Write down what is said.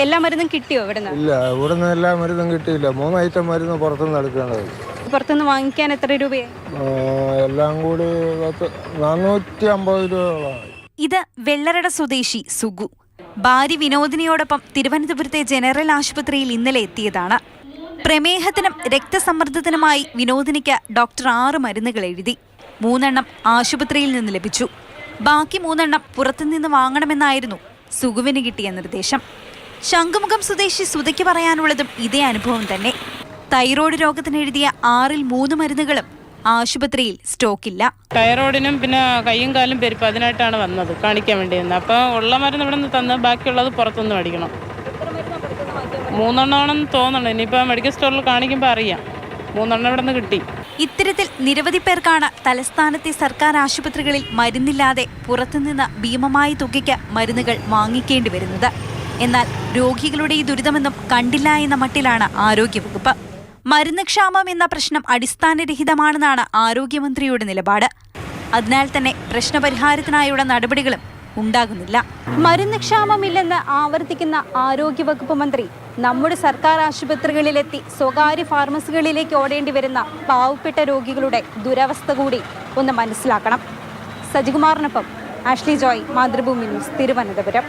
എല്ലാ മരുന്നും കിട്ടിയോ ഇവിടുന്ന്? ഇല്ല, ഇവിടുന്ന് എല്ലാ മരുന്നും കിട്ടിയില്ല. 3 ഐറ്റം മരുന്ന് പുറത്തുനിന്ന് എടുക്കേണ്ടത്. പുറത്തുനിന്ന് വാങ്ങിക്കാൻ എത്ര രൂപയായി? എല്ലാം കൂടി 450 രൂപയോളമായി. ഇത് വെള്ളറട സ്വദേശി സുഗു. ഭാര്യ വിനോദിനിയോടൊപ്പം തിരുവനന്തപുരത്തെ ജനറൽ ആശുപത്രിയിൽ ഇന്നലെ എത്തിയതാണ്. പ്രമേഹത്തിനും രക്തസമ്മർദ്ദത്തിനുമായി വിനോദിനിക്ക് ഡോക്ടർ 6 മരുന്നുകൾ എഴുതി. 3 എണ്ണം ആശുപത്രിയിൽ നിന്ന് ലഭിച്ചു. ബാക്കി 3 എണ്ണം പുറത്തുനിന്ന് വാങ്ങണമെന്നായിരുന്നു സുഗുവിന് കിട്ടിയ നിർദ്ദേശം. ശംഖുമുഖം സ്വദേശി സുധയ്ക്ക് പറയാനുള്ളതും ഇതേ അനുഭവം തന്നെ. തൈറോയ്ഡ് രോഗത്തിന് എഴുതിയ 6ൽ 3 മരുന്നുകളും ആശുപത്രിയിൽ സ്റ്റോക്കില്ല. തൈറോയിഡിനും പിന്നെ കയ്യും കാലും പെരുപ്പ് അതിനായിട്ടാണ് വന്നത്, കാണിക്കാൻ വേണ്ടി വന്നത്. അപ്പോൾ ഉള്ള മരുന്ന് ഇവിടെ നിന്ന് തന്ന് ബാക്കിയുള്ളത് പുറത്തുനിന്ന് മേടിക്കണം. 3 എണ്ണമാണെന്ന് തോന്നണം. ഇനിയിപ്പോൾ മെഡിക്കൽ സ്റ്റോറിൽ കാണിക്കുമ്പോൾ അറിയാം. 3 എണ്ണം ഇവിടെ നിന്ന് കിട്ടി. ഇത്തരത്തിൽ നിരവധി പേർക്കാണ് തലസ്ഥാനത്തെ സർക്കാർ ആശുപത്രികളിൽ മരുന്നില്ലാതെ പുറത്തുനിന്ന് ഭീമമായ തുകയ്ക്ക് മരുന്നുകൾ വാങ്ങിക്കേണ്ടി വരുന്നത്. എന്നാൽ രോഗികളുടെ ഈ ദുരിതമൊന്നും കണ്ടില്ല എന്ന മട്ടിലാണ് ആരോഗ്യവകുപ്പ്. മരുന്ന് ക്ഷാമം എന്ന പ്രശ്നം അടിസ്ഥാനരഹിതമാണെന്നാണ് ആരോഗ്യമന്ത്രിയുടെ നിലപാട്. അതിനാൽ തന്നെ പ്രശ്നപരിഹാരത്തിനായുള്ള നടപടികളും ഉണ്ടാകുന്നില്ല. മരുന്ന് ക്ഷാമമില്ലെന്ന് ആവർത്തിക്കുന്ന ആരോഗ്യവകുപ്പ് മന്ത്രി നമ്മുടെ സർക്കാർ ആശുപത്രികളിലെത്തി സ്വകാര്യ ഫാർമസികളിലേക്ക് ഓടേണ്ടി വരുന്ന പാവപ്പെട്ട രോഗികളുടെ ദുരവസ്ഥ കൂടി ഒന്ന് മനസ്സിലാക്കണം. സജികുമാറിനൊപ്പം ആഷ്ലി ജോയ്, മാതൃഭൂമി ന്യൂസ്, തിരുവനന്തപുരം.